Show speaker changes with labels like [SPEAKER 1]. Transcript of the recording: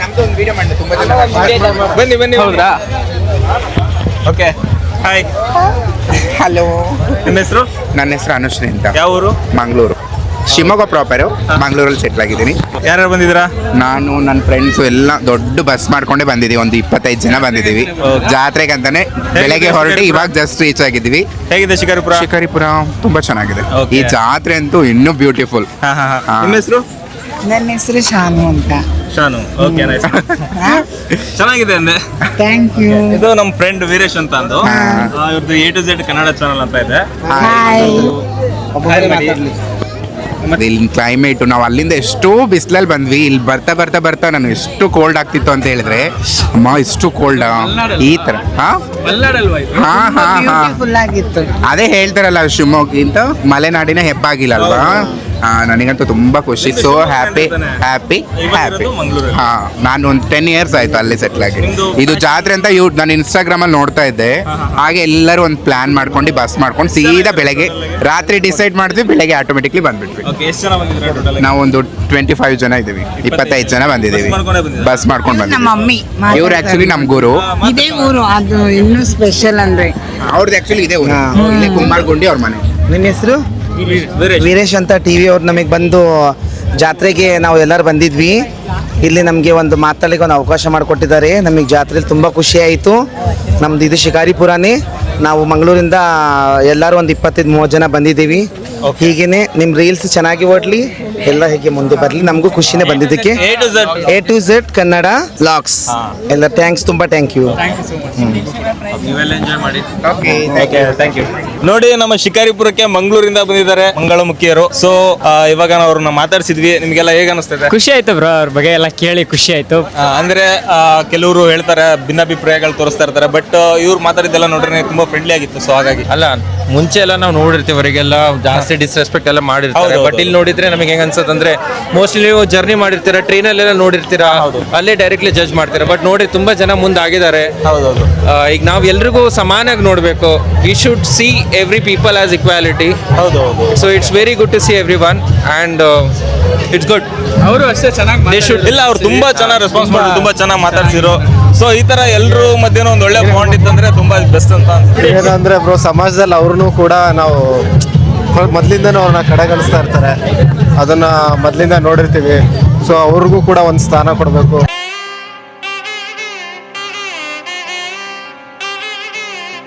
[SPEAKER 1] ನಮ್ದು ಒಂದು ವಿಡಿಯೋ ಮಾಡಿ ತುಂಬಾ ಜನ
[SPEAKER 2] ಬನ್ನಿ ಬನ್ನಿ. ಹೌದಾ? Okay, hi.
[SPEAKER 1] ಹಲೋ,
[SPEAKER 2] ನಿಮ್ಮ ಹೆಸರು?
[SPEAKER 1] ನನ್ನ ಹೆಸರು ಅನುಶ್ರೀ ಅಂತ.
[SPEAKER 2] ಯಾವ ಊರು?
[SPEAKER 1] ಮಂಗಳೂರು, ಶಿವಮೊಗ್ಗ ಪ್ರಾಪರು. ಮಂಗಳೂರಲ್ಲಿ ಸೆಟ್ಲ್ ಆಗಿದ್ದೀನಿ.
[SPEAKER 2] ಯಾರ್ಯಾರು ಬಂದಿದ್ದೀರಾ?
[SPEAKER 1] ನಾನು ನನ್ನ ಫ್ರೆಂಡ್ಸು ಎಲ್ಲ ದೊಡ್ಡ ಬಸ್ ಮಾಡ್ಕೊಂಡೇ ಬಂದಿದ್ದೀವಿ. ಒಂದು 25 ಜನ ಬಂದಿದ್ದೀವಿ ಜಾತ್ರೆಗೆ ಅಂತಾನೆ. ಬೆಳಗ್ಗೆ ಹೊರಟಿ ಇವಾಗ ಜಸ್ಟ್ ರೀಚ್ ಆಗಿದ್ದೀವಿ.
[SPEAKER 2] ಹೇಗಿದೆ ಶಿಕಾರಿಪುರ?
[SPEAKER 1] ಶಿಕಾರಿಪುರ ತುಂಬಾ ಚೆನ್ನಾಗಿದೆ.
[SPEAKER 2] Okay.
[SPEAKER 1] ಈ ಜಾತ್ರೆ ಅಂತೂ ಇನ್ನೂ ಬ್ಯೂಟಿಫುಲ್.
[SPEAKER 2] ನಿಮ್ಮ ಹೆಸರು?
[SPEAKER 3] ನನ್ನ ಹೆಸರು ಶಾನು ಅಂತ.
[SPEAKER 2] ಶಾನು. Okay, nice. ಚೆನ್ನಾಗಿದೆ ಅಂದೆ.
[SPEAKER 3] Thank you.
[SPEAKER 2] ಇದು ನಮ್ಮ ಫ್ರೆಂಡ್ ವೀರೇಶ್ ಅಂತ ಅಂದು. ಇವ್ರದ್ದು A to Z Kannada channel ಅಂತ ಇದೆ.
[SPEAKER 3] ಹಾಯ್.
[SPEAKER 1] ಇಲ್ಲಿ ಕ್ಲೈಮೇಟು, ನಾವು ಅಲ್ಲಿಂದ ಎಷ್ಟೋ ಬಿಸಿಲಲ್ಲಿ ಬಂದ್ವಿ. ಇಲ್ಲಿ ಬರ್ತಾ ಬರ್ತಾ ಬರ್ತಾ ನಾನು ಎಷ್ಟು ಕೋಲ್ಡ್ ಆಗ್ತಿತ್ತು ಅಂತ ಹೇಳಿದ್ರೆ, ಅಮ್ಮ ಇಷ್ಟು ಕೋಲ್ಡ್ ಈ ತರ.
[SPEAKER 3] ಬ್ಯೂಟಿಫುಲ್ ಆಗಿತ್ತು.
[SPEAKER 1] ಅದೇ ಹೇಳ್ತಾರಲ್ಲ, ಶಿವಮೊಗ್ಗಿಂತ ಮಲೆನಾಡಿನ ಹೆಬ್ಬಾಗಿಲ್ಲ ಅಲ್ವಾ? ನನಗಂತೂ ತುಂಬಾ ಖುಷಿ. So happy happy happy. ಹಾ, ನಾನು ಒಂದು 10 years ಆಯ್ತು ಅಲ್ಲಿ ಸೆಟ್ಲ್ ಆಗಿ. ಇದು ಜಾತ್ರೆ ಅಂತ ನಾನು ಇನ್ಸ್ಟಾಗ್ರಾಮ್ ಅಲ್ಲಿ ನೋಡ್ತಾ ಇದ್ದೆ. ಹಾಗೆ ಎಲ್ಲರೂ ಒಂದು ಪ್ಲಾನ್ ಮಾಡ್ಕೊಂಡು ಬಸ್ ಮಾಡ್ಕೊಂಡು ಸೀದಾ ಬೆಳಗ್ಗೆ ರಾತ್ರಿ ಡಿಸೈಡ್ ಮಾಡಿದ್ವಿ, ಬೆಳಗ್ಗೆ ಆಟೋಮೆಟಿಕ್ಲಿ ಬಂದ್ಬಿಟ್ವಿ. ನಾವು ಒಂದು 25 ಜನ ಇದ್ದೀವಿ. 25 ಜನ ಬಂದಿದ್ದೀವಿ ಬಸ್ ಮಾಡ್ಕೊಂಡು
[SPEAKER 3] ನಮ್ಮ
[SPEAKER 1] ಬಂದಿದ್ದೀವಿ.
[SPEAKER 3] ಮಮ್ಮಿ
[SPEAKER 1] ಇವ್ರು ಆಕ್ಚುಲಿ ನಮ್ ಗುರು.
[SPEAKER 3] ಇದೇ ಊರು, ಅದು ಇನ್ನೂ ಸ್ಪೆಷಲ್ ಅಂದ್ರೆ.
[SPEAKER 1] ಅವ್ರದ್ದು ಆಕ್ಚುಲಿ ಇದೆ ಊರು, ಇಲ್ಲೇ ಕುಂಬಾರಗುಂಡಿ ಅವ್ರ ಮನೆ.
[SPEAKER 4] ನಿಮ್ಮ ಹೆಸರು? ವೀರೇಶ್ ಅಂತ. TV ಅವ್ರು ನಮಗೆ ಬಂದು ಜಾತ್ರೆಗೆ ನಾವು ಎಲ್ಲರೂ ಬಂದಿದ್ವಿ. ಇಲ್ಲಿ ನಮಗೆ ಒಂದು ಮಾತಾಡಲಿಕ್ಕೆ ಒಂದು ಅವಕಾಶ ಮಾಡಿಕೊಟ್ಟಿದ್ದಾರೆ. ನಮಗೆ ಜಾತ್ರೆಯಲ್ಲಿ ತುಂಬ ಖುಷಿ ಆಯಿತು. ನಮ್ದು ಇದು ಶಿಕಾರಿಪುರನೇ. ನಾವು ಮಂಗಳೂರಿಂದ ಎಲ್ಲರೂ ಒಂದು 25-30 ಜನ ಬಂದಿದ್ದೀವಿ. ಹೀಗೇನೆ ನಿಮ್ಮ ರೀಲ್ಸ್ ಚೆನ್ನಾಗಿ ಓಡಲಿ, ಎಲ್ಲ ಹೀಗೆ ಮುಂದೆ ಬರಲಿ. ನಮಗೂ ಖುಷಿನೇ ಬಂದಿದ್ದಕ್ಕೆ. A to Z Kannada logs ಎಲ್ಲ ಥ್ಯಾಂಕ್ಸ್, ತುಂಬ ಥ್ಯಾಂಕ್ ಯು.
[SPEAKER 2] ನೀವೆಲ್ಲ ಎಂಜಾಯ್ ಮಾಡಿ.
[SPEAKER 1] Okay,
[SPEAKER 2] thank you. ನೋಡಿ, ನಮ್ಮ ಶಿಕಾರಿಪುರಕ್ಕೆ ಮಂಗಳೂರಿಂದ ಬಂದಿದ್ದಾರೆ ಮಂಗಳಮುಖಿಯರು. ಸೊ ಇವಾಗ ನಾವು ಅವ್ರನ್ನ ಮಾತಾಡ್ಸಿದ್ವಿ. ನಿಮ್ಗೆಲ್ಲ ಹೇಗೆ ಅನಿಸ್ತಿದೆ?
[SPEAKER 5] ಖುಷಿ ಆಯ್ತು ಬ್ರೋ, ಅವ್ರ ಬಗ್ಗೆ ಎಲ್ಲ ಕೇಳಿ ಖುಷಿ ಆಯ್ತು.
[SPEAKER 2] ಅಂದ್ರೆ ಕೆಲವರು ಹೇಳ್ತಾರೆ, ಭಿನ್ನಾಭಿಪ್ರಾಯಗಳು ತೋರಿಸ್ತಾ ಇರ್ತಾರೆ. ಬಟ್ ಇವ್ರು ಮಾತಾಡಿದ್ದೆಲ್ಲ ನೋಡ್ರೆ ತುಂಬಾ ಫ್ರೆಂಡ್ಲಿ ಆಗಿತ್ತು. ಸೊ ಹಾಗಾಗಿ
[SPEAKER 6] ಅಲ್ಲ, ಮುಂಚೆ ಎಲ್ಲ ನಾವು ನೋಡಿರ್ತೀವಿ, ಅವರಿಗೆಲ್ಲ ಜಾಸ್ತಿ ಡಿಸ್ರೆಸ್ಪೆಕ್ಟ್ ಎಲ್ಲ ಮಾಡಿರ್ತಾರೆ.
[SPEAKER 2] ಹೌದು,
[SPEAKER 6] ಬಟ್ ಇಲ್ಲಿ ನೋಡಿದ್ರೆ ನಮಗೆ ಹೆಂಗ ಅನ್ಸುತ್ತೆ ಅಂದ್ರೆ, ಮೋಸ್ಟ್ಲಿ ನೀವು ಜರ್ನಿ ಮಾಡಿರ್ತೀರಾ, ಟ್ರೈನಲ್ಲೆಲ್ಲ ನೋಡಿರ್ತೀರಾ, ಅಲ್ಲೇ ಡೈರೆಕ್ಟ್ಲಿ ಜಡ್ಜ್ ಮಾಡ್ತೀರಾ. ಬಟ್ ನೋಡಿ ತುಂಬಾ ಜನ ಮುಂದೆ ಆಗಿದ್ದಾರೆ.
[SPEAKER 2] ಹೌದೌದು.
[SPEAKER 6] ಈಗ ನಾವು ಎಲ್ರಿಗೂ ಸಮಾನಾಗಿ ನೋಡಬೇಕು. We should see every people as equality.
[SPEAKER 2] ಹೌದು.
[SPEAKER 6] So it's very good to see everyone and it's good.
[SPEAKER 5] ಅವರು ಅಷ್ಟೇ ಚೆನ್ನಾಗಿ
[SPEAKER 2] ಇಲ್ಲ, ಅವ್ರು ತುಂಬಾ ಚೆನ್ನಾಗಿ ರೆಸ್ಪಾನ್ಸ್ ಮಾಡಿದ್ರು, ತುಂಬಾ ಚೆನ್ನಾಗಿ ಮಾತಾಡ್ಸಿದ್ರು. ಸೊ ಈ ತರ ಎಲ್ಲರೂ ಮಧ್ಯೆ ಒಂದು ಒಳ್ಳೆ ಬಾಂಡ್ ಇತ್ತಂದ್ರೆ ತುಂಬಾ ಬೆಸ್ಟ್ ಅಂತ ಅನ್ಸುತ್ತೆ.
[SPEAKER 4] ಏನಂದ್ರೆ ಬ್ರೋ, ಸಮಾಜದಲ್ಲಿ ಅವ್ರನ್ನೂ ಕೂಡ ನಾವು ಮೊದಲಿಂದನೂ ಅವ್ರನ್ನ ಕಡೆಗಣಿಸ್ತಾ ಇರ್ತಾರೆ. ಅದನ್ನು ಮೊದಲಿಂದ ನೋಡಿರ್ತೀವಿ. ಸೊ ಅವ್ರಿಗೂ ಕೂಡ ಒಂದು ಸ್ಥಾನ ಕೊಡಬೇಕು.